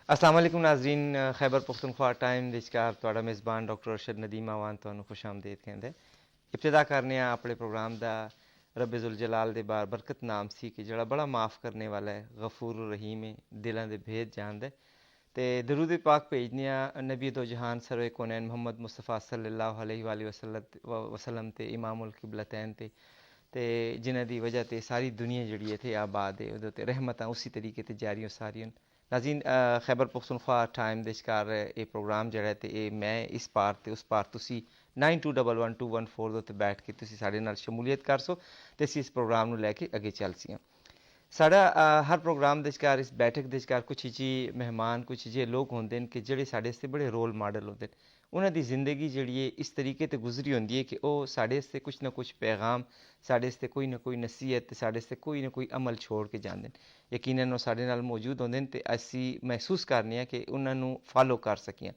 السلام علیکم ناظرین، خیبر پختونخوا ٹائم دچکار تواڈا میزبان ڈاکٹر ارشد ندیم آوان تانوں خوش آمدید کہندے۔ ابتدا کرنے اپنے پروگرام دا رب ذوالجلال دے بار برکت نام سی کہ جڑا بڑا معاف کرنے والا ہے، غفور الرحیم ہے، دلاں دے بھید جاند ہے۔ تے درود پاک بھیجنے نبی دو جہان سرور کونین محمد مصطفیٰ صلی اللہ علیہ وآلہ وسلم تے امام القبلتین تے جنہ دی وجہ تے ساری دنیا جڑی ہے تے آباد ہے، اودے تے رحمتاں اسی طریقے تے جاری ساریاں۔ ناظرین، خیبر پختونخوا ٹائم دے شکار یہ پروگرام جڑا ہے تے اے میں اس پار تے اس پار تسی 92111214 تے بیٹھ کے تسی ساڈے نال شمولیت کر سو تے اسی اس پروگرام نو لے کے اگے چل سیاں۔ ساڈا ہر پروگرام دے شکار اس بیٹھک دے شکار کچھ جی مہمان، کچھ جی لوگ ہوندے ہیں کہ جڑے ساڈے سے بڑے رول ماڈل ہوندے ہیں۔ انہاں دی زندگی جڑی ہے اس طریقے تے گزری ہوندی ہے کہ او ساڈے سے کچھ نہ کچھ پیغام، ساڈے سے کوئی نہ کوئی نصیحت، ساڈے سے کوئی نہ کوئی عمل چھوڑ کے جاندے ہیں۔ یقیناً وہ ساڈے نال موجود ہوندے ہیں تے اسی محسوس کرنے ہیں کہ انہاں نو فالو کر سکیاں۔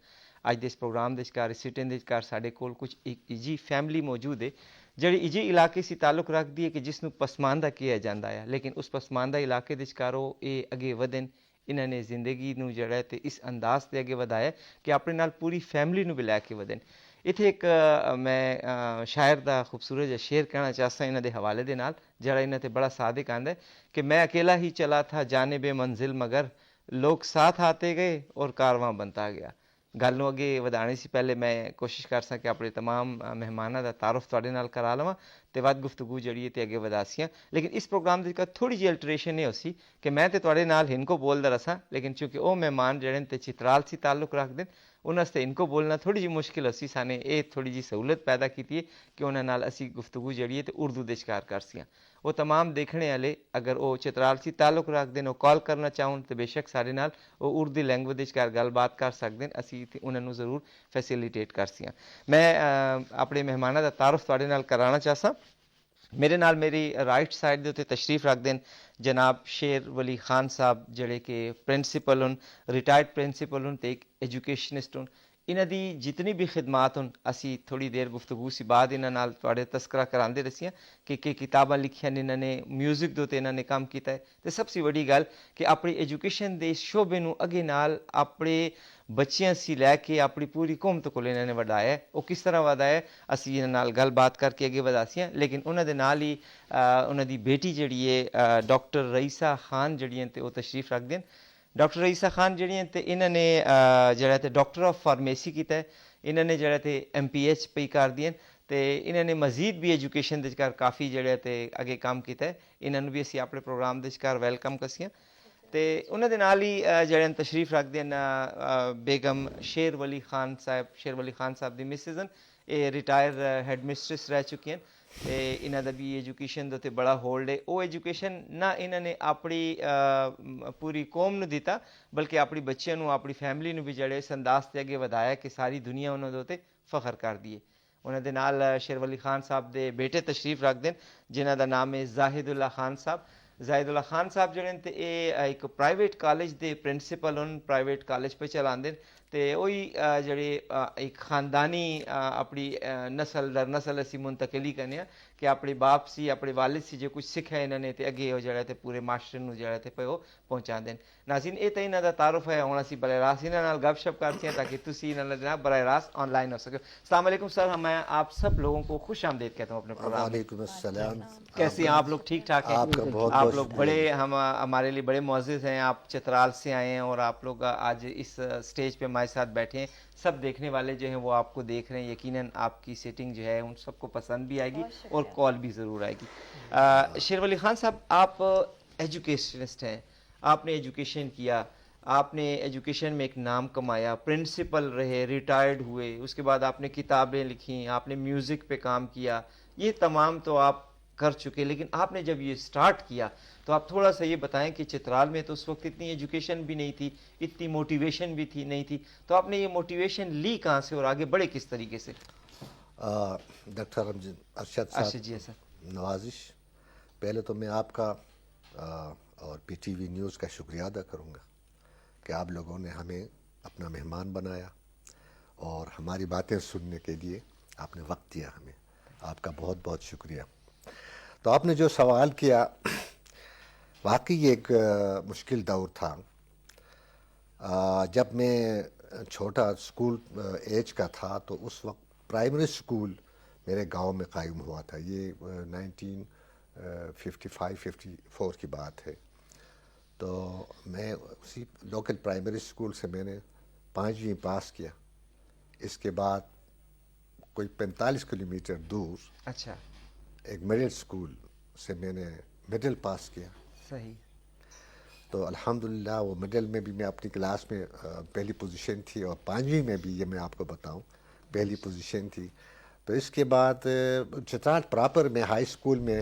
اج دے اس پروگرام دے شکار سٹن دے شکار ساڈے کول کچھ ایجی فیملی موجود ہے جڑی ایجے علاقے سے تعلق رکھتی ہے کہ جس نو پسماندہ کیا جاتا ہے، لیکن اس پسماندہ علاقے دے شکارو اے اگے ودن، انہاں نے زندگی نو جڑا ہے تے اس انداز تے اگے ودایا کہ اپنے نال پوری فیملی نو بھی لے کے ودن۔ ایتھے ایک میں شاعر دا خوبصورت جا شعر کہنا چاہتا انہاں دے حوالے دے نال جڑا انہاں تے بڑا صادق آندا ہے کہ میں اکیلا ہی چلا تھا جانب منزل، مگر لوگ ساتھ آتے گئے اور کارواں بنتا گیا۔ گل نو اگے ودانے سے پہلے میں کوشش کر سکاں کہ اپنے تمام مہماناں دا تعارف تواڈے نال کرا لواں تے ود گفتگو جڑی ہے تے اگے وداسیاں۔ لیکن اس پروگرام دے تھوڑی جی الٹریشن یہ ہوسی کہ میں تے تواڈے نال ہن کو بولدا رساں، لیکن چونکہ او مہمان جڑے تے چترال سے تعلق رکھدے انہاں واسطے ان کو بولنا تھوڑی جی مشکل ہوسی۔ سانے اے تھوڑی جی سہولت پیدا کیتی ہے کہ انہاں نال اسی گفتگو جڑی ہے تے اردو دے شکار کرسیاں۔ وہ تمام دیکھنے والے اگر وہ چترال سے تعلق رکھتے ہیں، وہ کال کرنا چاہون تو بے شک سارے نال وہ اردو لینگویج وچ گل بات کر سکتے ہیں، اسی انہاں نو ضرور فیسیلیٹیٹ کرسیاں۔ میں اپنے مہماناں دا تعارف تواڈے نال کرانا چاہساں۔ میرے نال میری رائٹ سائڈ دے تے تشریف رکھتے ہیں جناب شیر ولی خان صاحب جڑے کہ پرنسپل ہن، ریٹائرڈ پرنسپل ہن تے ایک ایجوکیشنسٹ ہن۔ انہاں دی جتنی بھی خدمات ہن اسی تھوڑی دیر گفتگو سی بعد انہاں نال تواڈے تذکرہ کراندے رسیاں کہ کتاباں لکھیاں نے انہاں نے، میوزک دے تے انہاں نے کام کیتا ہے تے سب سے بڑی گل کہ اپنی ایجوکیشن دے شعبے نو اگے نال اپنے بچیاں سی لے کے اپنی پوری قوم تک انہاں نے وڈایا ہے۔ وہ کس طرح وڈایا ہے اسی انہاں نال گل بات کر کے اگے وداسیاں، لیکن انہاں دے نال ہی انہاں دی بیٹی جڑی ہے ڈاکٹر رئیسہ خان جڑی ہیں تے وہ تشریف رکھ دین۔ ڈاکٹر رئیسہ خان جڑی ہیں تے انہاں نے جڑا تے ڈاکٹر آف فارمیسی کیتا ہے، انہاں نے جڑا تے ایم پی ایچ پی کر دین تے انہاں نے مزید بھی ایجوکیشن دے کر کافی جڑا تے اگے کام کیتا ہے۔ انہاں نو بھی اسی اپنے پروگرام دے کر ویلکم کسیاں تے انہاں دے نال ہی جڑے تشریف رکھ دین بیگم شیر ولی خان صاحب، شیر ولی خان صاحب دی مسز ہیں، یہ ریٹائر ہیڈ مسٹریس رہ چکی ہیں تے انہاں دا بھی ایجوکیشن دے تے بڑا ہولڈ ہے۔ وہ ایجوکیشن نہ انہاں نے اپنی پوری قوم نو دیتا بلکہ اپنی بچیاں نو، اپنی فیملی نو بھی جڑے اس انداز تے اگے ودایا کہ ساری دنیا انہاں دے تے فخر کر دیے۔ انہاں دے نال شیر ولی خان صاحب دے بیٹے تشریف رکھ دین جنہاں دا نام ہے زاہد اللہ خان صاحب۔ زاہد اللہ خان صاحب جڑے تے اے ایک پرائیویٹ کالج دے پرنسپل ہن، پرائیویٹ کالج پہ چلاندے تے وہی جڑے ایک خاندانی اپنی نسل در نسل اسی منتقلی کرنے کہ اپنے باپ سی، اپنے والد سی جو کچھ سکھا انہوں نے تے اگے وہ جڑا تے پورے معاشرے نو جڑا تے وہ پہنچا دین۔ ناظرین اے تے انہاں دا تعارف ہے، ہن اسی براہ راست انہاں نال گپ شپ کرتے ہیں تاکہ تسی انہاں نال براہ راست آن لائن ہو سکو۔ السلام علیکم سر، میں آپ سب لوگوں کو خوش آمدید کہتا ہوں اپنے پروگرام میں۔ وعلیکم السلام۔ کیسے ہیں آپ لوگ؟ ٹھیک ٹھاک ہیں؟ آپ کا بہت آپ بہت لوگ شکریہ بڑے جی۔ ہمارے لیے بڑے معزز ہیں، آپ چترال سے آئے ہیں اور آپ لوگ آج اس سٹیج پہ ہمارے ساتھ بیٹھے ہیں۔ سب دیکھنے والے جو ہیں وہ آپ کو دیکھ رہے ہیں، یقیناً آپ کی سیٹنگ جو ہے ان سب کو پسند بھی آئے گی اور کال بھی ضرور آئے گی۔ شیر ولی خان صاحب، آپ ایجوکیشنسٹ ہیں، آپ نے ایجوکیشن کیا، آپ نے ایجوکیشن میں ایک نام کمایا، پرنسپل رہے، ریٹائرڈ ہوئے، اس کے بعد آپ نے کتابیں لکھیں، آپ نے میوزک پہ کام کیا، یہ تمام تو آپ کر چکے، لیکن آپ نے جب یہ سٹارٹ کیا تو آپ تھوڑا سا یہ بتائیں کہ چترال میں تو اس وقت اتنی ایجوکیشن بھی نہیں تھی، اتنی موٹیویشن بھی تھی نہیں تھی، تو آپ نے یہ موٹیویشن لی کہاں سے اور آگے بڑھے کس طریقے سے؟ ڈاکٹر ارشد ارشد جی صاحب، سر، نوازش، پہلے تو میں آپ کا اور پی ٹی وی نیوز کا شکریہ ادا کروں گا کہ آپ لوگوں نے ہمیں اپنا مہمان بنایا اور ہماری باتیں سننے کے لیے آپ نے وقت دیا ہمیں، آپ کا بہت بہت شکریہ۔ تو آپ نے جو سوال کیا، واقعی ایک مشکل دور تھا جب میں چھوٹا اسکول ایج کا تھا تو اس وقت پرائمری اسکول میرے گاؤں میں قائم ہوا تھا. یہ 1955-54 کی بات ہے. تو میں اسی لوکل پرائمری اسکول سے میں نے 5ویں پاس کیا. اس کے بعد کوئی 45 کلومیٹر دور اچھا ایک مڈل اسکول سے میں نے مڈل پاس کیا. صحیح. تو الحمدللہ وہ مڈل میں بھی میں اپنی کلاس میں پہلی پوزیشن تھی, اور 5ویں میں بھی, یہ میں آپ کو بتاؤں, پہلی پوزیشن تھی. تو اس کے بعد چترال پراپر میں ہائی اسکول میں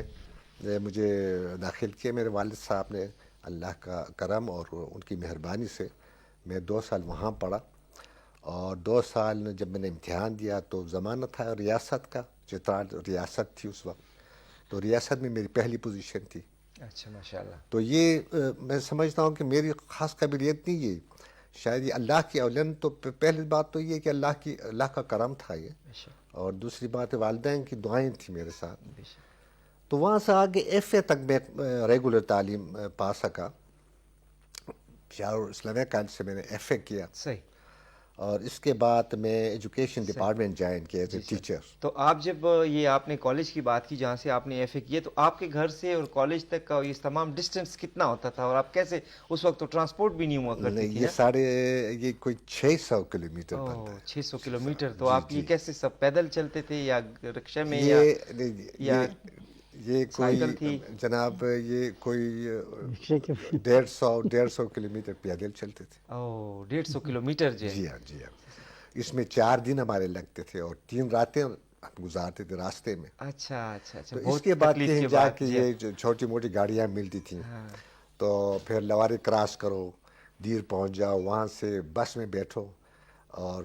مجھے داخل کیا میرے والد صاحب نے. اللہ کا کرم اور ان کی مہربانی سے میں 2 سال وہاں پڑھا. اور 2 سال جب میں نے امتحان دیا تو زمانہ تھا ریاست کا, چترال ریاست تھی اس وقت, تو ریاست میں میری پہلی پوزیشن تھی. اچھا ماشاء اللہ. تو یہ میں سمجھتا ہوں کہ میری خاص قابلیت نہیں, یہ شاید یہ اللہ کی اولین. تو پہلی بات تو یہ کہ اللہ کا کرم تھا یہ, اور دوسری بات والدین کی دعائیں تھیں میرے ساتھ. تو وہاں سے آگے ایف اے تک میں ریگولر تعلیم پا سکا. پشاور اسلامیہ کالج سے میں نے ایف اے کیا, صحیح. اور اس کے بعد میں ایجوکیشن ڈپارٹمنٹ جوائن کیا ایز اے ٹیچر. تو آپ جب یہ آپ نے کالج کی بات کی جہاں سے آپ نے ایف اے کیا, تو آپ کے گھر سے اور کالج تک کا یہ تمام ڈسٹینس کتنا ہوتا تھا, اور آپ کیسے, اس وقت تو ٹرانسپورٹ بھی نہیں ہوا کرتی تھی یہ یہ کوئی 600 کلومیٹر بنتا ہے. 600 کلومیٹر. تو آپ یہ کیسے سب پیدل چلتے تھے یا رکشے میں یہ کوئی جناب یہ کوئی 150 کلومیٹر پیدل چلتے تھے. 150 کلومیٹر. جی ہاں, جی ہاں. اس میں 4 دن ہمارے لگتے تھے اور 3 راتیں ہم گزارتے تھے راستے میں. اچھا اچھا اچھا. تو اس کے بعد کہیں جا کے یہ جو چھوٹی موٹی گاڑیاں ملتی تھیں, تو پھر لواری کراس کرو, دیر پہنچ جاؤ, وہاں سے بس میں بیٹھو اور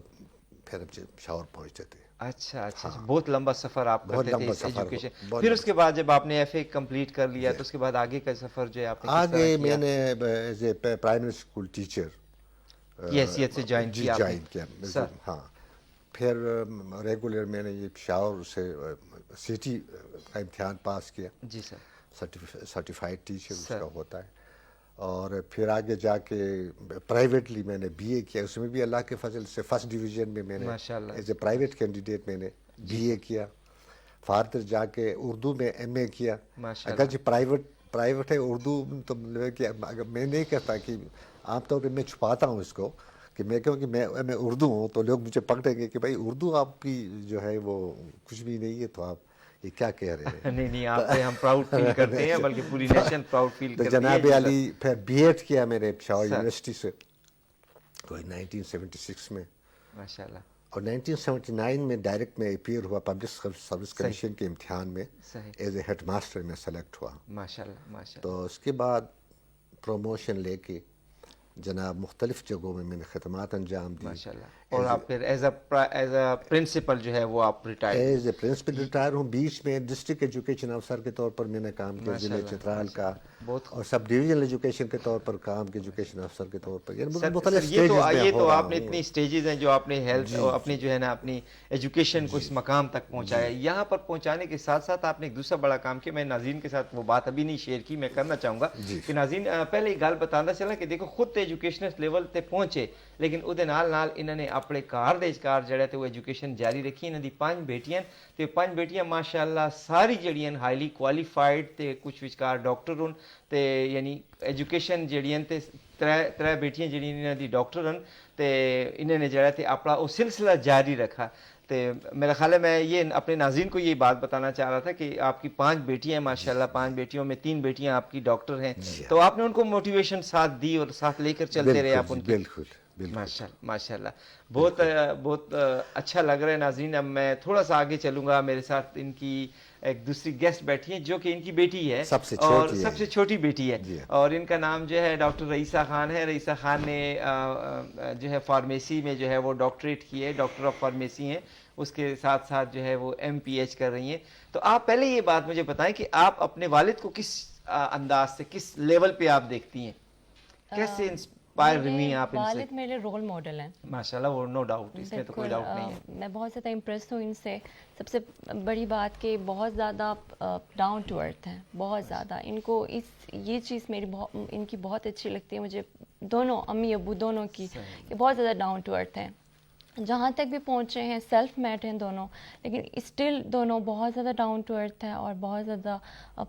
پھر پشاور پہنچتے تھے. اچھا اچھا. بہت لمبا سفر آپ کرتے تھے اس ایجوکیشن. بہت پھر اس کے بعد جب آپ نے ایف اے کمپلیٹ کر لیا تو اس کے بعد آگے کا سفر جو ہے آپ نے کس طرح آگے کیا؟ میں نے as a primary school teacher کی حیثیت سے جوائن کیا آپ نے؟ جوائن کیا. ہاں. پھر ریگولر میں نے یہ پشاور سے سٹی کا امتحان پاس کیا. جی سر. سرٹیفائڈ ٹیچر اس کا ہوتا ہے. اور پھر آگے جا کے پرائیویٹلی میں نے بی اے کیا. اس میں بھی اللہ کے فضل سے فرسٹ ڈویژن میں میں نے ایز اے پرائیویٹ کینڈیڈیٹ میں نے بی اے کیا. فاردر جا کے اردو میں ایم اے کیا. اگرچہ پرائیویٹ ہے اردو, تو اگر میں نہیں کہتا کہ عام طور پہ میں چھپاتا ہوں اس کو کہ میں کہوں کہ میں اردو ہوں, تو لوگ مجھے پکڑیں گے کہ بھائی اردو آپ کی جو ہے وہ کچھ بھی نہیں ہے, تو آپ یہ کیا کہہ رہے ہیں. نہیں آپ پہ ہم پراؤڈ فیل کرتے ہیں, بلکہ پوری نیشن پراؤڈ فیل کرتی ہے. جناب علی پھر بی ایڈ کیا میں نے پشاور یونیورسٹی سے کوئی 1976 میں. ماشاء اللہ. اور 1979 میں ڈائریکٹ میں اپیئر ہوا پبلک سروس کمیشن کے امتحان میں, ایز اے ہیڈ ماسٹر میں سلیکٹ ہوا. ماشاء اللہ ماشاء اللہ. تو اس کے بعد پروموشن لے کے جناب مختلف جگہوں میں نے خدمات انجام دی. ماشاء اللہ. اور آپ پھر ایز اے پرنسپل جو ہے وہ آپ retire? As a principle retire ہوں. بیچ میں ڈسٹرکٹ ایجوکیشن افسر کے طور پر میں نے کام کیا ضلع چترال کا, اور سب ڈویژنل ایجوکیشن کے طور پر کام کیا, ایجوکیشن افسر کے طور پر. یہ تو آپ نے اتنی اسٹیجز ہیں جو آپ نے ہیلتھ اور اپنی جو ہے نا اپنی ایجوکیشن کو اس مقام تک پہنچایا. یہاں پر پہنچانے کے ساتھ ساتھ آپ نے ایک دوسرا بڑا کام کیا. میں ناظرین کے ساتھ وہ بات ابھی نہیں شیئر کی, میں کرنا چاہوں گا کہ ناظرین پہلے یہ گل بتانا چلا کہ دیکھو خود ایجوکیشنل لیول تے پہنچے, لیکن وہ نال انہوں نے اپنے کار دے کار جڑا تے وہ ایجوکیشن جاری رکھی. انہوں دی 5 بیٹیاں تے 5 بیٹیاں ماشاءاللہ ساری جڑیاں ہائیلی کوالیفائڈ تے کچھ وچکار ڈاکٹر ہن, تے یعنی ایجوکیشن جڑیاں تے 3 بیٹیاں جڑیاں انہوں دی ڈاکٹر ہن, تے انہوں نے جڑا تے اپنا وہ سلسلہ جاری رکھا. تے میرا خیال ہے میں یہ اپنے ناظرین کو یہ بات بتانا چاہ رہا تھا کہ آپ کی 5 بیٹیاں ہیں ماشاءاللہ, 5 بیٹیوں میں 3 بیٹیاں آپ کی ڈاکٹر ہیں, تو آپ نے ان کو موٹیویشن ساتھ دی اور ساتھ لے کر چلتے رہے آپ ان کی. بالکل ماشاء اللہ. بہت اچھا لگ رہا ہے ناظرین. اب میں تھوڑا سا آگے چلوں گا. میرے ساتھ ان کی ایک دوسری گیسٹ بیٹھی ہیں جو کہ ان کی بیٹی ہے, اور سب سے چھوٹی بیٹی ہے, اور ان کا نام جو ہے ڈاکٹر رئیسہ خان ہے. رئیسہ خان نے جو ہے فارمیسی میں جو ہے وہ ڈاکٹریٹ کی ہے, ڈاکٹر آف فارمیسی ہیں. اس کے ساتھ ساتھ جو ہے وہ ایم پی ایچ کر رہی ہیں. تو آپ پہلے یہ بات مجھے بتائیں کہ آپ اپنے والد کو کس انداز سے, کس لیول پہ آپ دیکھتی ہیں, کیسے انسپائر ہوئی ہیں آپ ان سے؟ والد میرے رول ماڈل ہیں ماشاءاللہ. وہ نو ڈاؤٹ, اس میں تو کوئی ڈاؤٹ نہیں ہے. میں بہت زیادہ امپریس ہوں ان سے. سب سے بڑی بات کہ بہت زیادہ ڈاؤن ٹو ارتھ ہیں, بہت زیادہ. ان کو یہ چیز میری ان کی بہت اچھی لگتی ہے مجھے. دونوں امی ابو دونوں کی کہ بہت زیادہ ڈاؤن ٹو ارتھ ہیں. جہاں تک بھی پہنچے ہیں سیلف میڈ ہیں دونوں, لیکن اسٹل دونوں بہت زیادہ ڈاؤن ٹو ارتھ ہیں اور بہت زیادہ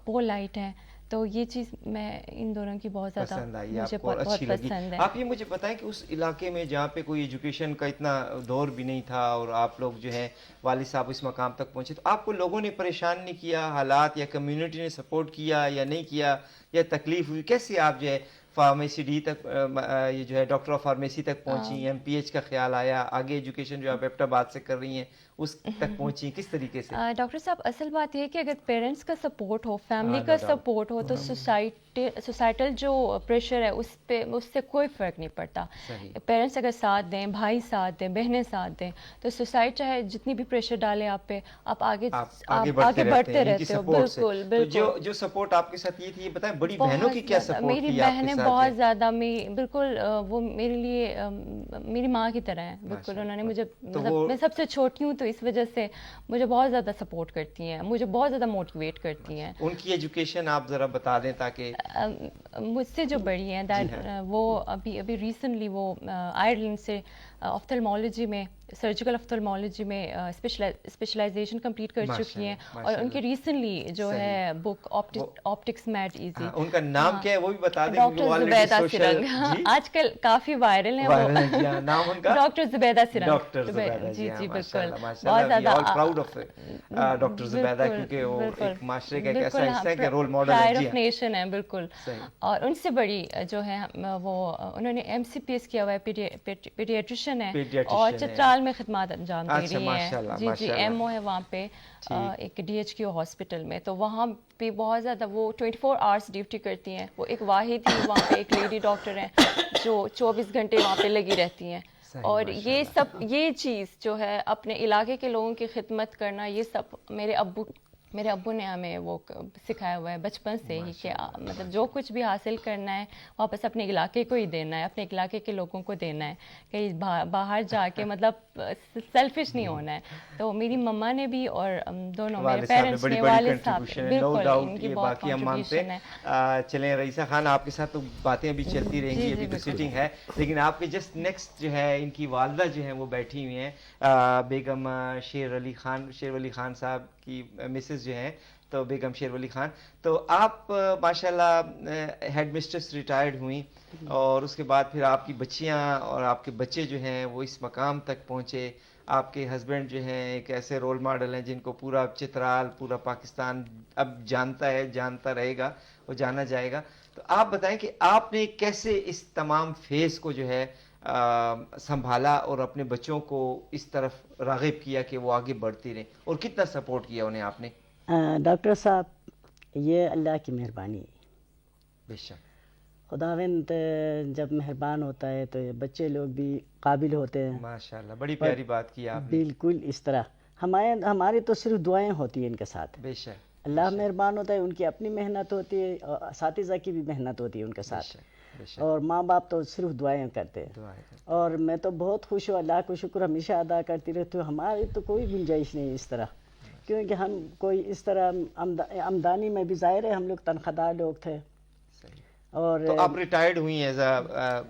پولائٹ ہیں. تو یہ چیز میں ان دونوں کی بہت زیادہ پسند آئی مجھے آپ کو اور بہت اچھی لگی. پسند ہے. آپ یہ مجھے بتائیں کہ اس علاقے میں جہاں پہ کوئی ایجوکیشن کا اتنا دور بھی نہیں تھا اور آپ لوگ جو ہے والد صاحب اس مقام تک پہنچے, تو آپ کو لوگوں نے پریشان نہیں کیا, حالات یا کمیونٹی نے سپورٹ کیا یا نہیں کیا, یا تکلیف ہوئی, کیسے آپ جو ہے فارمیسی ڈی تک یہ جو ہے ڈاکٹر آف فارمیسی تک پہنچی, ایم پی ایچ کا خیال آیا, آگے ایجوکیشن جو آپ ایبٹ آباد سے کر رہی ہیں اس تک پہنچی, کس طریقے سے؟ ڈاکٹر صاحب اصل بات یہ ہے کہ اگر پیرنٹس کا سپورٹ ہو, فیملی کا سپورٹ ہو, تو سوسائٹل جو پریشر ہے اس سے کوئی فرق نہیں پڑتا. پیرنٹس اگر ساتھ دیں, بھائی ساتھ دیں, بہنیں ساتھ دیں, تو سوسائٹی چاہے جتنی بھی پریشر ڈالے آپ پہ, آپ آگے بڑھتے رہتے ہو. بالکل بالکل. جو سپورٹ آپ کے ساتھ یہ تھی, یہ بتائیں بڑی بہنوں کی کیا سپورٹ تھی؟ میری بہنیں بہت زیادہ, بالکل وہ میرے لیے میری ماں کی طرح ہیں بالکل. انہوں نے مجھے, میں سب سے چھوٹی ہوں تو اس وجہ سے مجھے بہت زیادہ سپورٹ کرتی ہیں, مجھے بہت زیادہ موٹیویٹ کرتی ہیں. ان کی ایجوکیشن آپ ذرا بتا دیں تاکہ مجھ سے جو بڑی ہیں وہ ابھی ریسنٹلی وہ آئرلینڈ سے آفتھلمالوجی میں, سرجیکل آفتھلمالوجی میں اسپیشلائزیشن کمپلیٹ کر چکی ہیں, اور ان کی ریسنٹلی جو ہے بک آپٹکس میڈ ایزی. ان کا نام کیا ہے وہ بھی بتا دیں. ڈاکٹر زبیدہ سرنگ, آج کل کافی وائرل ہیں وہ. نام ان کا ڈاکٹر زبیدہ سرنگ. ڈاکٹر زبیدہ, جی جی بالکل, بہت زیادہ پراؤڈ آف ڈاکٹر زبیدہ, کیونکہ وہ ایک معاشرے کا ایک ایسا حصہ ہے کہ رول ماڈل ہے. پرائڈ آف نیشن ہے بالکل. اور ان سے بڑی جو ہے وہ انہوں نے ایم سی پی ایس کیا ہوا ہے, پیڈیاٹریشین ہے, اور چترال میں خدمات انجام دے رہی ہیں. جی جی ایم او ہے وہاں پہ ایک ڈی ایچ کیو ہاسپٹل میں. تو وہاں پہ بہت زیادہ وہ 24 آورس ڈیوٹی کرتی ہیں. وہ ایک واحد ہی وہاں پہ ایک لیڈی ڈاکٹر ہیں جو 24 گھنٹے وہاں پہ لگی رہتی ہیں. اور یہ چیز جو ہے اپنے علاقے کے لوگوں کی خدمت کرنا, یہ سب میرے ابو نے ہمیں وہ سکھایا ہوا ہے بچپن سے ہی, کہ مطلب جو کچھ بھی حاصل کرنا ہے واپس اپنے علاقے کو ہی دینا ہے, اپنے علاقے کے لوگوں کو دینا ہے, کہیں باہر جا کے مطلب سیلفش نہیں ہونا ہے. تو میری مما نے بھی اور دونوں میرے پیرنٹس نے, والد صاحب, بالکل ان کی بہت کنٹریبیوشن ہے. چلیں رئیسہ خان, آپ کے ساتھ تو باتیں ابھی چلتی رہیں گی, ابھی تو سیٹنگ ہے, لیکن آپ کے جسٹ نیکسٹ جو ہے ان کی والدہ جو ہیں وہ بیٹھی ہوئی ہیں, بیگم شیر ولی خان صاحب کی مسز جو ہیں, تو بیگم شیر ولی خان. تو آپ ماشاءاللہ ہیڈ مسٹریس ریٹائرڈ ہوئیں, اور اس کے بعد پھر آپ کی بچیاں اور آپ کے بچے جو ہیں وہ اس مقام تک پہنچے. آپ کے ہسبینڈ جو ہیں ایک ایسے رول ماڈل ہیں جن کو پورا چترال, پورا پاکستان اب جانتا ہے, جانتا رہے گا, وہ جانا جائے گا. تو آپ بتائیں کہ آپ نے کیسے اس تمام فیز کو جو ہے سنبھالا اور اپنے بچوں کو اس طرف راغب کیا کہ وہ آگے بڑھتی رہیں, اور کتنا سپورٹ کیا انہیں آپ نے؟ ڈاکٹر صاحب یہ اللہ کی مہربانی ہے. بے شک خداوند جب مہربان ہوتا ہے تو یہ بچے لوگ بھی قابل ہوتے ہیں. ماشاءاللہ, بڑی پیاری بات کی آپ نے. بالکل اس طرح ہماری تو صرف دعائیں ہوتی ہیں ان کے ساتھ. بے شک اللہ مہربان ہوتا ہے, ان کی اپنی محنت ہوتی ہے, اساتذہ کی بھی محنت ہوتی ہے ان کے ساتھ, اور ماں باپ تو صرف دعائیں کرتے ہیں. اور میں تو بہت خوش ہوں, اللہ کو شکر ہمیشہ ادا کرتی رہتی ہوں. ہماری تو کوئی گنجائش نہیں اس طرح, کیونکہ ہم کوئی اس طرح آمدانی میں بھی ظاہر ہے ہم لوگ تنخواہ دار لوگ تھے. اور آپ ریٹائرڈ ہوئی ایز ہیڈ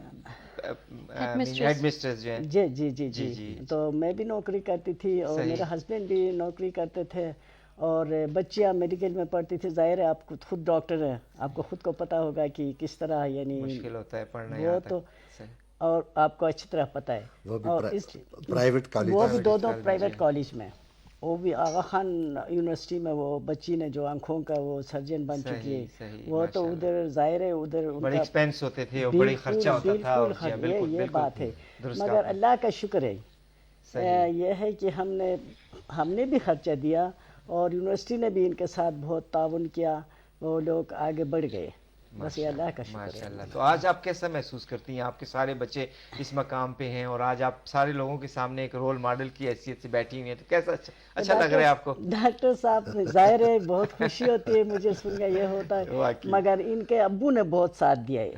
مسٹریس جو ہے؟ جی جی جی جی. تو میں بھی نوکری کرتی تھی, اور میرا ہسبینڈ بھی نوکری کرتے تھے, اور بچیاں میڈیکل میں پڑھتی تھی. ظاہر ہے آپ خود ڈاکٹر ہیں, آپ کو خود کو پتہ ہوگا کہ کس طرح یعنی مشکل ہوتا ہے پڑھنا. وہ تو اور آپ کو اچھی طرح پتہ ہے. اور پرائیویٹ کالج, وہ بھی دو پرائیویٹ کالج میں, وہ بھی آغا خان یونیورسٹی میں. وہ بچی نے جو آنکھوں کا وہ سرجن بن چکی ہے, وہ تو ادھر ظاہر ہے ادھر بڑے ایکسپینس ہوتے تھے اور بڑی خرچہ ہوتا تھا. یہ بات ہے, مگر اللہ کا شکر ہے یہ ہے کہ ہم نے بھی خرچہ دیا, اور یونیورسٹی نے بھی ان کے ساتھ بہت تعاون کیا, وہ لوگ آگے بڑھ گئے. بس یہ اللہ کا شکر ہے. ماشاءاللہ. تو آج آپ کیسا محسوس کرتی ہیں؟ آپ کے سارے بچے اس مقام پہ ہیں, اور آج آپ سارے لوگوں کے سامنے ایک رول ماڈل کی حیثیت سے بیٹھی ہوئی ہیں, تو کیسا اچھا لگ رہا ہے آپ کو؟ ڈاکٹر صاحب ظاہر ہے بہت خوشی ہوتی ہے مجھے سن کے, یہ ہوتا ہے, مگر ان کے ابو نے بہت ساتھ دیا ہے.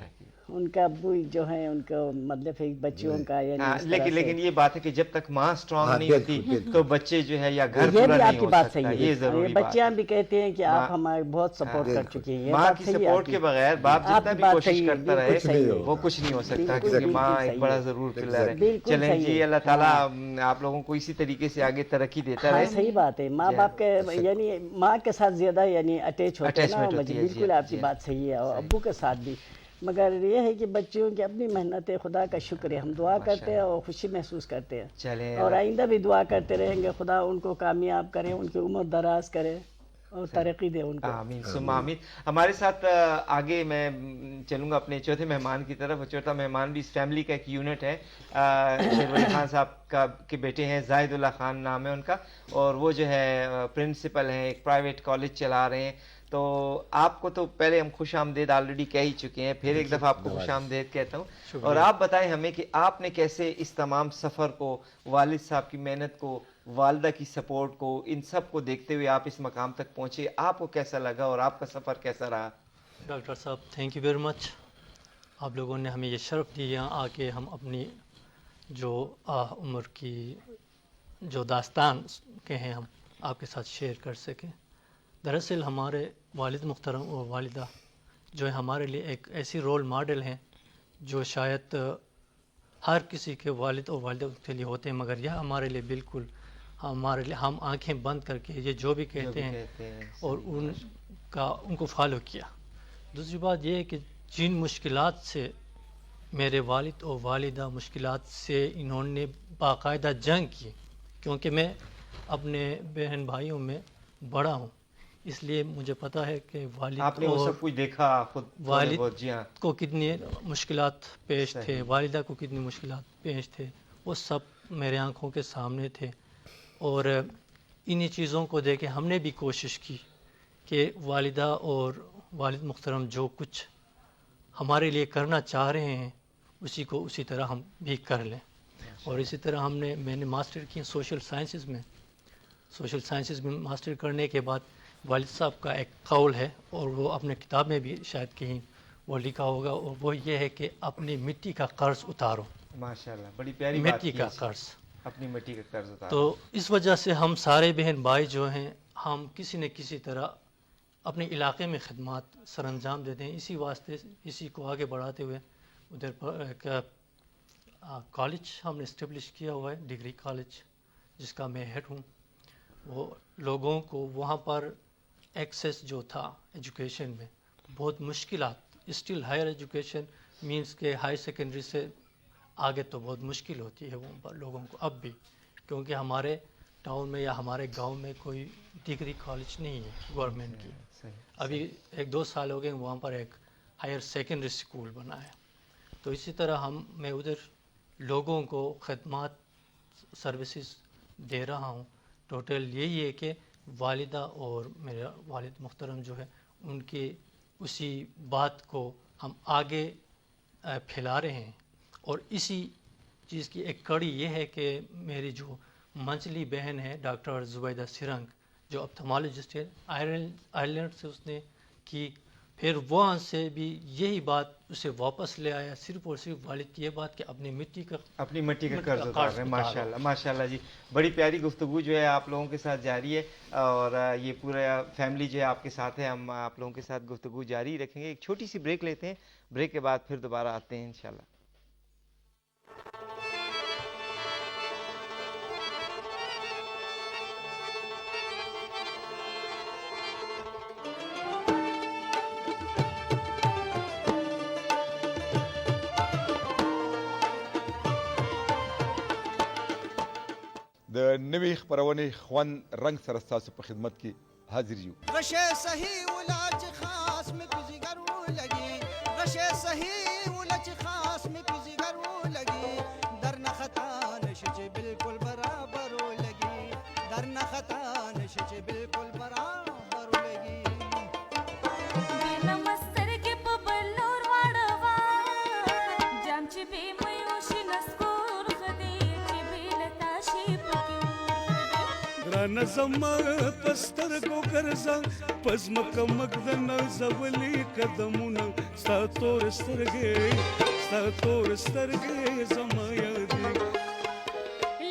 ان کا ابو جو ہے ان کو مطلب ایک بچوں کا لیکن یہ بات ہے کہ جب تک ماں اسٹرانگ نہیں ہوتی تو بچے جو ہے یا گھر پورا نہیں ہو سکتا. یہ ضروری بات ہے. بچیاں بھی کہتے ہیں کہ آپ ہمارے بہت سپورٹ کر چکے ہیں. ماں کی سپورٹ کے بغیر باپ جتنا بھی کوشش کرتا رہے وہ کچھ نہیں ہو سکتا, کیونکہ ماں ایک بڑا ضرور پلر ہے. چلیں جی, اللہ تعالیٰ آپ لوگوں کو اسی طریقے سے آگے ترقی دیتا رہے. صحیح بات ہے. ماں باپ کے یعنی ماں کے ساتھ زیادہ یعنی اٹیچ ہوتے ہیں نا. بالکل آپ کی بات صحیح ہے, اور ابو کے ساتھ بھی. مگر یہ ہے کہ بچوں کی اپنی محنت ہے, خدا کا شکر ہے, ہم دعا کرتے ہیں اور خوشی محسوس کرتے ہیں, اور آئندہ بھی دعا کرتے رہیں گے خدا ان کو کامیاب کرے, ان کی عمر دراز کرے اور ترقی دے ان کو. آمین ثم آمین. ہمارے ساتھ آگے میں چلوں گا اپنے چوتھے مہمان کی طرف. چوتھا مہمان بھی اس فیملی کا ایک یونٹ ہے. شیر ولی خان صاحب کے بیٹے ہیں, زاہد اللہ خان نام ہے ان کا, اور وہ جو ہے پرنسپل ہیں, ایک پرائیویٹ کالج چلا رہے ہیں. تو آپ کو تو پہلے ہم خوش آمدید آلریڈی کہہ ہی چکے ہیں, پھر ایک دفعہ آپ کو خوش آمدید کہتا ہوں. اور آپ بتائیں ہمیں کہ آپ نے کیسے اس تمام سفر کو, والد صاحب کی محنت کو, والدہ کی سپورٹ کو, ان سب کو دیکھتے ہوئے آپ اس مقام تک پہنچے, آپ کو کیسا لگا اور آپ کا سفر کیسا رہا؟ ڈاکٹر صاحب تھینک یو ویری مچ. آپ لوگوں نے ہمیں یہ شرف دی یہاں آ کے ہم اپنی جو عمر کی جو داستان کے ہیں ہم آپ کے ساتھ شیئر کر سکیں. دراصل ہمارے والد محترم اور والدہ جو ہے ہمارے لیے ایک ایسی رول ماڈل ہیں جو شاید ہر کسی کے والد اور والدہ کے لیے ہوتے ہیں, مگر یہ ہمارے لیے بالکل ہمارے لیے, ہم آنکھیں بند کر کے یہ جو بھی کہتے ہیں اور ان کو فالو کیا. دوسری بات یہ ہے کہ جن مشکلات سے میرے والد اور والدہ مشکلات سے انہوں نے باقاعدہ جنگ کی, کیونکہ میں اپنے بہن بھائیوں میں بڑا ہوں, اس لیے مجھے پتہ ہے کہ والد آپ نے وہ سب کچھ دیکھا خود, والد کو کتنی مشکلات پیش تھے, والدہ کو کتنی مشکلات پیش تھے, وہ سب میرے آنکھوں کے سامنے تھے. اور انہی چیزوں کو دیکھ کے ہم نے بھی کوشش کی کہ والدہ اور والد محترم جو کچھ ہمارے لیے کرنا چاہ رہے ہیں اسی کو اسی طرح ہم بھی کر لیں. اور اسی طرح میں نے ماسٹر کی سوشل سائنسز میں ماسٹر کرنے کے بعد والد صاحب کا ایک قول ہے, اور وہ اپنے کتاب میں بھی شاید کہیں وہ لکھا ہوگا, اور وہ یہ ہے کہ اپنی مٹی کا قرض اتارو. ماشاءاللہ, بڑی پیاری بات. مٹی کا قرض, اپنی مٹی کا قرض اتارو. تو اس وجہ سے ہم سارے بہن بھائی جو ہیں ہم کسی نہ کسی طرح اپنے علاقے میں خدمات سر انجام دیتے ہیں. اسی واسطے اسی کو آگے بڑھاتے ہوئے ادھر پر ایک کالج ہم نے اسٹیبلش کیا ہوا ہے, ڈگری کالج, جس کا میں ہیڈ ہوں. وہ لوگوں کو وہاں پر ایکسیس جو تھا ایجوکیشن میں بہت مشکلات, اسٹل ہائر ایجوکیشن مینس کہ ہائی سیکنڈری سے آگے تو بہت مشکل ہوتی ہے وہاں پر لوگوں کو اب بھی, کیونکہ ہمارے ٹاؤن میں یا ہمارے گاؤں میں کوئی ڈگری کالج نہیں ہے گورنمنٹ کی. ابھی 1-2 سال ہو گئے وہاں پر ایک ہائر سیکنڈری اسکول بنا ہے. تو اسی طرح میں ادھر لوگوں کو خدمات سروسز دے رہا ہوں. ٹوٹل یہی ہے کہ والدہ اور میرا والد محترم جو ہے ان کی اسی بات کو ہم آگے پھیلا رہے ہیں. اور اسی چیز کی ایک کڑی یہ ہے کہ میری جو منجلی بہن ہے ڈاکٹر زبیدہ سرنگ, جو اپتھمالوجسٹ ہے, آئرلینڈ سے اس نے کی, پھر وہاں سے بھی یہی بات اسے واپس لے آیا, صرف اور صرف والد کی یہ بات کہ اپنی مٹی کا قرض اتار رہے ہیں. ماشاءاللہ ماشاءاللہ جی, بڑی پیاری گفتگو جو ہے آپ لوگوں کے ساتھ جاری ہے, اور یہ پورا فیملی جو ہے آپ کے ساتھ ہے. ہم آپ لوگوں کے ساتھ گفتگو جاری رکھیں گے. ایک چھوٹی سی بریک لیتے ہیں, بریک کے بعد پھر دوبارہ آتے ہیں انشاءاللہ. د نوې خپرونې خوند رنګ سره ستاسو په خدمت کې حاضر یو. غشے صحیح ولاج خاص میں پیزی گرو لگی, غشے صحیح ولاج خاص میں پیزی گرو لگی, در نہ خطا نشچ بالکل برابر لگی, در نہ خطا نشچ بالکل برابر لگی. نمستر کے پبلور واڑوا جام چی بی میوشی نسکور خدی چی بی لتا شیپ کی ځان زما پستر کو ګرځا پزم کمک د نزولي قدمونه ستا تور سترګې زما یادې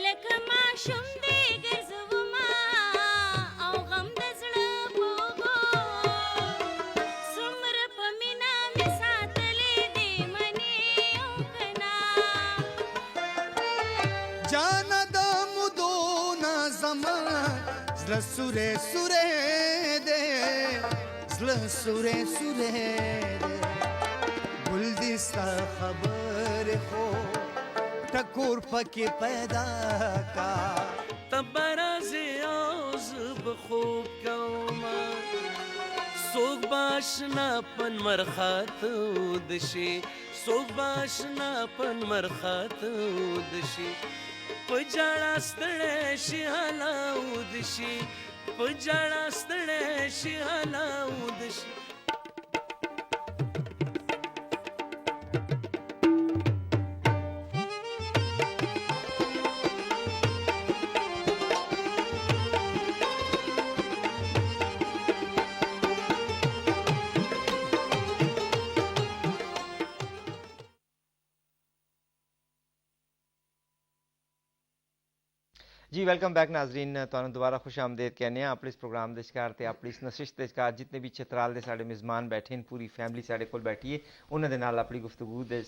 لکه ماشوم دی ګرځوما او غم د زړه پوغو څومره په مینه مې ساتلې دې منې او کنا جانا د مودونه زما زړه سورې دې زړه سورې دې ګل دې ستا خبرې خو ټکور پکې پیدا کا تبرازي اوز بخوب کوما سوق باشنا پن مرخات دشي سوق باشنا پن مرخات دشي پجاړه ستړې شي حلاود شي پجاړه ستړې شي حلاود شي جی ویلکم بیک ناظرین ਤੁਹਾਨੂੰ ਦੁਬਾਰਾ ਖੁਸ਼ ਆਮਦੇਦ ਕਹਿੰਦੇ ਆ ਆਪਣੇ ਇਸ ਪ੍ਰੋਗਰਾਮ ਦੇ ਸ਼ਿਕਾਰ ਤੇ ਆਪਣੀ ਇਸ ਨਸ਼ਿਸ਼ ਦੇ ਸ਼ਿਕਾਰ ਜਿੰਨੇ ਵੀ ਚਤਰਾਲ ਦੇ ਸਾਡੇ ਮੇਜ਼ਬਾਨ ਬੈਠੇ ਨੇ ਪੂਰੀ ਫੈਮਿਲੀ ਸਾਡੇ ਕੋਲ ਬੈਠੀ ਹੈ ਉਹਨਾਂ ਦੇ ਨਾਲ ਆਪਣੀ ਗੁਫ਼ਤਗੂ ਦੇ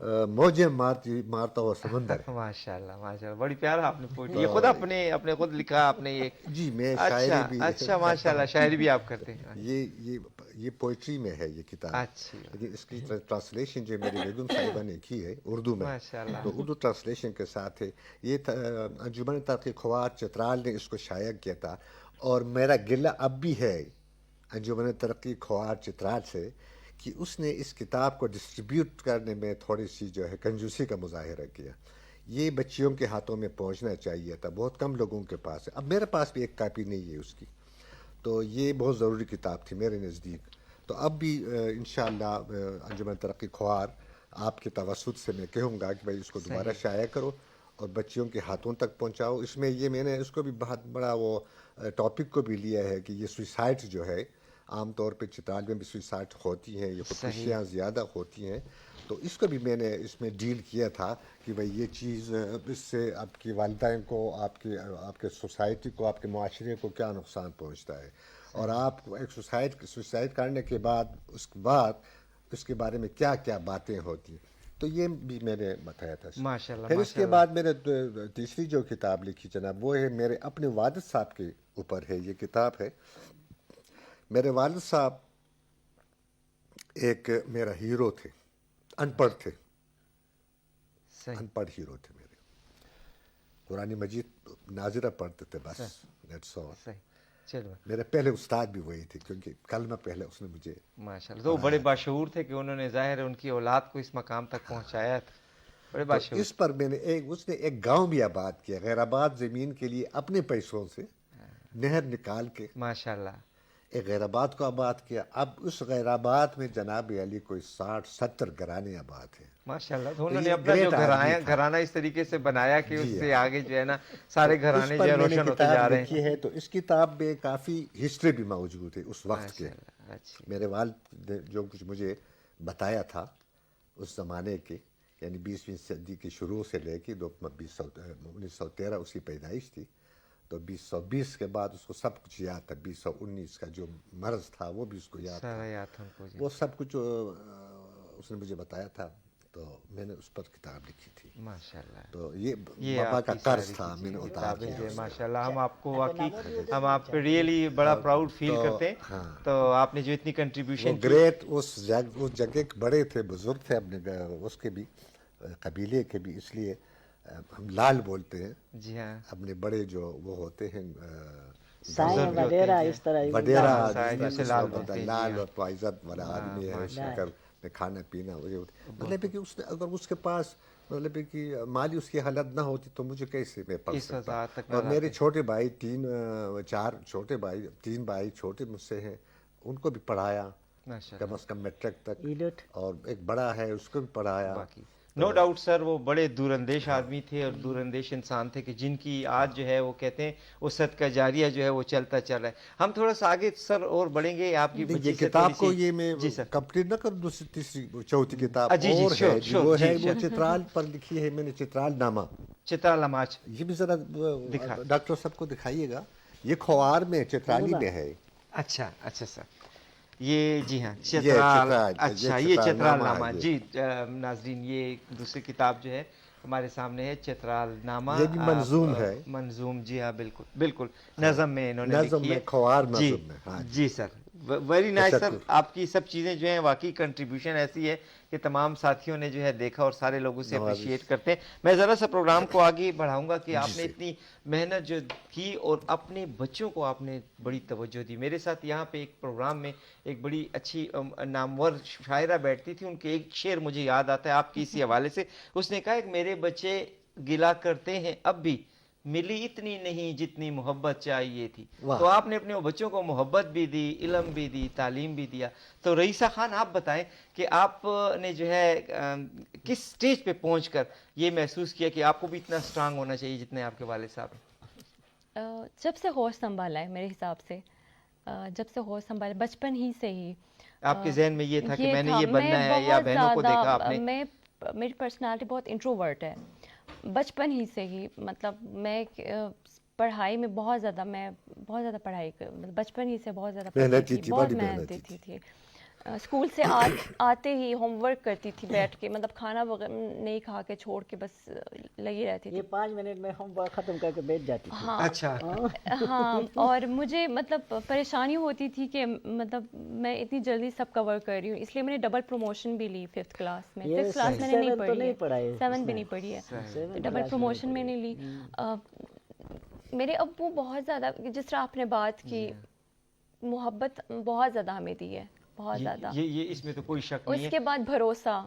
موجیں مارتا ہوا سمندر ہے. ماشاءاللہ ماشاءاللہ, بڑی پیارا آپ نے پوئٹری, یہ خود اپنے خود لکھا آپ نے یہ؟ جی میں شاعری بھی. اچھا ماشاءاللہ, شاعری بھی آپ کرتے ہیں؟ یہ پوئٹری میں ہے یہ کتاب. اچھا, لیکن اس کی ٹرانسلیشن جو میری بیگم صاحبہ نے کی ہے اردو میں, ماشاءاللہ, تو اردو ٹرانسلیشن کے ساتھ ہے. یہ انجمن ترقی خواہاں چترال نے اس کو شائع کیا تھا, اور میرا گلہ اب بھی ہے انجمن ترقی خواہاں چترال سے کہ اس نے اس کتاب کو ڈسٹریبیوٹ کرنے میں تھوڑی سی جو ہے کنجوسی کا مظاہرہ کیا. یہ بچیوں کے ہاتھوں میں پہنچنا چاہیے تھا, بہت کم لوگوں کے پاس ہے. اب میرے پاس بھی ایک کاپی نہیں ہے اس کی, تو یہ بہت ضروری کتاب تھی میرے نزدیک. تو اب بھی انشاءاللہ انجمن ترقی خواہاں آپ کے توسط سے میں کہوں گا کہ بھائی اس کو دوبارہ شائع کرو اور بچیوں کے ہاتھوں تک پہنچاؤ. اس میں یہ میں نے اس کو بھی بہت بڑا وہ ٹاپک کو بھی لیا ہے کہ یہ سوئسائڈ جو ہے عام طور پہ چترال میں بھی سوئسائڈ ہوتی ہیں, یہ خودکشیاں زیادہ ہوتی ہیں, تو اس کو بھی میں نے اس میں ڈیل کیا تھا کہ بھئی یہ چیز اس سے آپ کی والدین کو, آپ کے سوسائٹی کو, آپ کے معاشرے کو کیا نقصان پہنچتا ہے, اور آپ ایک سوسائڈ کرنے کے بعد اس کے بارے میں کیا کیا باتیں ہوتی ہیں. تو یہ بھی میں نے بتایا تھا. ماشاءاللہ. پھر اس کے بعد میں نے تیسری جو کتاب لکھی جناب وہ ہے میرے اپنے والد صاحب کے اوپر ہے. یہ کتاب ہے, میرے والد صاحب ایک میرا ہیرو تھے, ان پڑھ تھے, ان پڑھ ہیرو تھے میرے. قرآن مجید ناظرہ پڑھتے تھے بس, دیٹس آل. چلو, میرے پہلے استاد بھی وہی تھے کیونکہ کلمہ پہلے اس نے مجھے. ماشاءاللہ, تو بڑے باشعور تھے کہ انہوں نے ظاہر ہے ان کی اولاد کو اس مقام تک پہنچایا تھا. بڑے باشعور. اس پر میں نے اس نے ایک گاؤں بھی آباد کیا, غیر آباد زمین کے لیے اپنے پیسوں سے نہر نکال کے ماشاءاللہ ایک غیر آباد کو آباد کیا. اب اس غیر آباد میں جناب علی کوئی 60-70 گھرانے آباد ہیں. ماشاءاللہ, تو انہوں نے اپنا جو گھرانہ اس طریقے سے بنایا کہ اس سے آگے جو ہے نا سارے گھرانے جو ہے روشن ہوتے جا رہے ہیں. تو اس کتاب میں کافی ہسٹری بھی موجود ہے اس وقت کے. میرے والد نے جو کچھ مجھے بتایا تھا اس زمانے کے, یعنی 20ویں صدی کی شروع سے لے کے 1913 اس کی پیدائش تھی, تو 1920 کے بعد اس کو سب کچھ یاد تھا. 1919 کا جو مرض تھا وہ بھی اس کو یاد تھا. وہ سب کچھ اس نے مجھے بتایا تھا, تو میں نے اس پر کتاب لکھی تھی. ماشاءاللہ, تو یہ بابا کا قرض تھا, میں نے اتار دیا. ماشاءاللہ, ہم آپ کو واقعی ہم آپ پہ ریئلی بڑا پراؤڈ فیل کرتے ہیں. تو آپ نے جو اتنی کنٹریبیوشن گریٹ, اس جگہ کے بڑے تھے, بزرگ تھے, اپنے اس کے بھی قبیلے کے بھی, اس لیے ہم لال بولتے ہیں. جی ہاں, اپنے بڑے جو وہ ہوتے ہیں وڈیرا, اس طرح لال اور عزت والا آدمی ہے, شکر میں کھانا پینا. مطلب کہ اس نے اگر اس کے پاس مطلب کہ مالی اس کی حالت نہ ہوتی تو مجھے کیسے میں پڑھ سکتا. اور میرے چھوٹے بھائی 3 بھائی چھوٹے مجھ سے ہیں, ان کو بھی پڑھایا کم از کم میٹرک تک, اور ایک بڑا ہے اس کو بھی پڑھایا. نو ڈاؤٹ سر, وہ بڑے دور اندیش آدمی تھے اور دور اندیش انسان تھے کہ جن کی آج جو ہے وہ کہتے ہیں وہ صدقہ جاریہ جو ہے وہ چلتا چل رہا ہے. ہم تھوڑا سا آگے سر اور بڑھیں گے. آپ کی یہ کتاب کو یہ میں کمپلیٹ نہ کروں, دوسری تیسری چوتھی کتاب اور ہے, وہ ہے وہ چترال پر لکھی ہے میں نے, چترال نامہ. چترال نامہ, یہ بھی ذرا ڈاکٹر صاحب کو دکھائیے گا. یہ کھوار میں چترالی میں ہے. اچھا اچھا سر, یہ جی ہاں چترال. اچھا, یہ چترال نامہ. جی ناظرین, یہ دوسری کتاب جو ہے ہمارے سامنے ہے, چترال نامہ. یہ بھی منظوم ہے. منظوم, جی ہاں بالکل بالکل, نظم میں انہوں نے لکھی ہے. کھوار جی نظم میں. جی سر, ویری نائس سر. آپ کی سب چیزیں جو ہیں واقعی کنٹریبیوشن ایسی ہے کہ تمام ساتھیوں نے جو ہے دیکھا اور سارے لوگوں سے اپریشیٹ کرتے ہیں. میں ذرا سا پروگرام کو آگے بڑھاؤں گا کہ آپ نے اتنی محنت جو کی اور اپنے بچوں کو آپ نے بڑی توجہ دی. میرے ساتھ یہاں پہ ایک پروگرام میں ایک بڑی اچھی نامور شاعرہ بیٹھتی تھی, ان کے ایک شعر مجھے یاد آتا ہے آپ کی اسی حوالے سے. اس نے کہا کہ میرے بچے گلا کرتے ہیں اب بھی, ملی اتنی نہیں جتنی محبت چاہیے تھی. تو آپ نے اپنے بچوں کو محبت بھی دی, علم بھی دی, تعلیم بھی دیا. تو رئیسہ خان آپ بتائیں کہ آپ نے جو ہے کس سٹیج پہ پہنچ کر یہ محسوس کیا کہ آپ کو بھی اتنا سٹرانگ ہونا چاہیے جتنے آپ کے والد صاحب ہیں؟ جب سے ہوش سنبھالا ہے میرے حساب سے, جب سے ہوش سنبھالا بچپن ہی سے ہی آپ کے ذہن میں یہ تھا کہ میں نے یہ بننا ہے, یا بہنوں کو دیکھا آپ نے؟ میری پرسنالٹی بہت انٹروورٹ ہے بچپن ہی سے ہی. مطلب میں پڑھائی میں بہت زیادہ پڑھائی بچپن ہی سے بہت زیادہ محنتی تھی. اسکول سے آتے ہی ہوم ورک کرتی تھی بیٹھ کے, مطلب کھانا وغیرہ نہیں کھا کے چھوڑ کے بس لگی رہتی تھی. یہ 5 منٹ میں ہوم ورک ختم کر کے بیٹھ جاتی تھی. ہاں اچھا ہاں, اور مجھے مطلب پریشانی ہوتی تھی کہ مطلب میں اتنی جلدی سب کور کر رہی ہوں, اس لیے میں نے ڈبل پروموشن بھی لی 5th کلاس میں. 5th کلاس میں نے نہیں پڑھی ہے, 7 بھی نہیں پڑھی ہے, ڈبل پروموشن میں نہیں لی. میرے ابو بہت زیادہ, جس طرح آپ نے بات کی, محبت بہت زیادہ ہمیں دی ہے, بہت زیادہ. یہ اس میں تو کوئی شک نہیں ہے. اس کے بعد بھروسہ,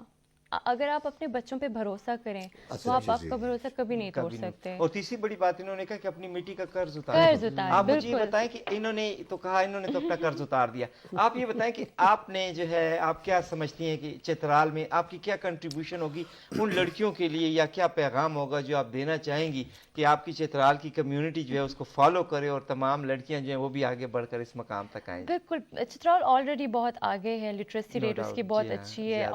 اگر آپ اپنے بچوں پہ بھروسہ کریں تو آپ کا بھروسہ کبھی نہیں توڑ سکتے. اور تیسری بڑی بات انہوں نے کہا کہ اپنی مٹی کا قرض اتار. آپ مجھے یہ بتائیں کہ انہوں نے تو کہا انہوں نے تو اپنا قرض اتار دیا, آپ یہ بتائیں کہ آپ نے جو ہے, آپ کیا سمجھتی ہیں کہ چترال میں آپ کی کیا کنٹریبیوشن ہوگی ان لڑکیوں کے لیے, یا کیا پیغام ہوگا جو آپ دینا چاہیں گی کہ آپ کی چترال کی کمیونٹی جو ہے اس کو فالو کرے اور تمام لڑکیاں جو ہیں وہ بھی آگے بڑھ کر اس مقام تک آئیں؟ بالکل, چترال آلریڈی بہت آگے ہے, لٹریسی ریٹ اس کی بہت اچھی ہے,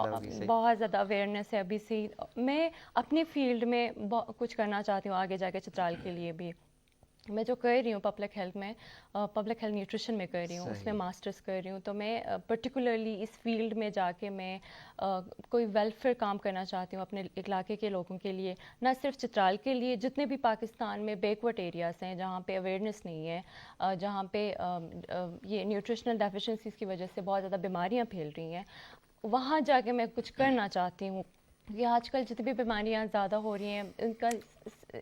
بہت زیادہ اویئرنیس ہے ابھی سے. میں اپنی فیلڈ میں کچھ کرنا چاہتی ہوں آگے جا کے چترال کے لیے بھی. میں جو کر رہی ہوں پبلک ہیلتھ میں, پبلک ہیلتھ نیوٹریشن میں کر رہی ہوں, اس میں ماسٹرز کر رہی ہوں, تو میں پرٹیکولرلی اس فیلڈ میں جا کے میں کوئی ویلفیئر کام کرنا چاہتی ہوں اپنے علاقے کے لوگوں کے لیے, نہ صرف چترال کے لیے, جتنے بھی پاکستان میں بیکورڈ ایریاز ہیں جہاں پہ اویئرنیس نہیں ہے, جہاں پہ یہ نیوٹریشنل ڈیفیشنسیز کی وجہ سے بہت زیادہ بیماریاں پھیل رہی ہیں, وہاں جا کے میں کچھ کرنا چاہتی ہوں. یہ آج کل جتنی بھی بیماریاں زیادہ ہو رہی ہیں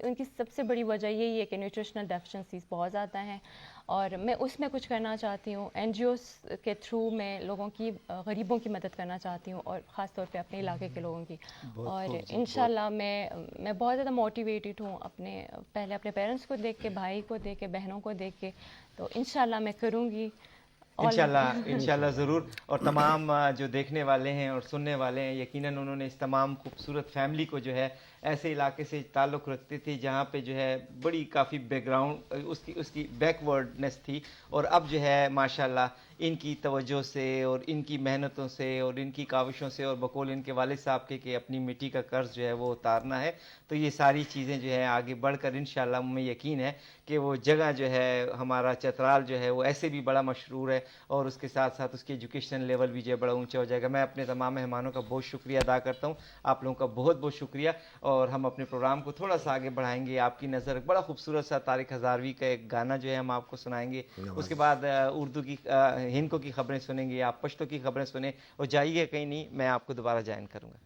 ان کی سب سے بڑی وجہ یہی ہے کہ نیوٹریشنل ڈیفیشنسیز بہت زیادہ ہیں, اور میں اس میں کچھ کرنا چاہتی ہوں. این جی اوز کے تھرو میں لوگوں کی, غریبوں کی مدد کرنا چاہتی ہوں, اور خاص طور پہ اپنے علاقے کے لوگوں کی. اور انشاءاللہ میں بہت زیادہ موٹیویٹڈ ہوں, پہلے اپنے پیرنٹس کو دیکھ کے, بھائی کو دیکھ کے, بہنوں کو دیکھ کے, تو انشاءاللہ میں کروں گی انشاءاللہ ضرور. اور تمام جو دیکھنے والے ہیں اور سننے والے ہیں, یقیناً انہوں نے اس تمام خوبصورت فیملی کو جو ہے ایسے علاقے سے تعلق رکھتے تھے جہاں پہ جو ہے بڑی کافی بیک گراؤنڈ اس کی بیکورڈنس تھی, اور اب جو ہے ماشاءاللہ ان کی توجہ سے اور ان کی محنتوں سے اور ان کی کاوشوں سے, اور بقول ان کے والد صاحب کے کہ اپنی مٹی کا قرض جو ہے وہ اتارنا ہے, تو یہ ساری چیزیں جو ہے آگے بڑھ کر انشاءاللہ ہمیں یقین ہے کہ وہ جگہ جو ہے ہمارا چترال جو ہے وہ ایسے بھی بڑا مشہور ہے, اور اس کے ساتھ ساتھ اس کی ایجوکیشن لیول بھی جو ہے بڑا اونچا ہو جائے گا. میں اپنے تمام مہمانوں کا بہت شکریہ ادا کرتا ہوں, آپ لوگوں کا بہت بہت شکریہ. اور ہم اپنے پروگرام کو تھوڑا سا آگے بڑھائیں گے. آپ کی نظر بڑا خوبصورت سا طارق ہزاروی کا ایک گانا جو ہے ہم آپ کو سنائیں گے, اس کے بعد اردو کی ہندکو کی خبریں سنیں گے, آپ پشتو کی خبریں سنیں, اور جائیے کہیں نہیں, میں آپ کو دوبارہ جوائن کروں گا.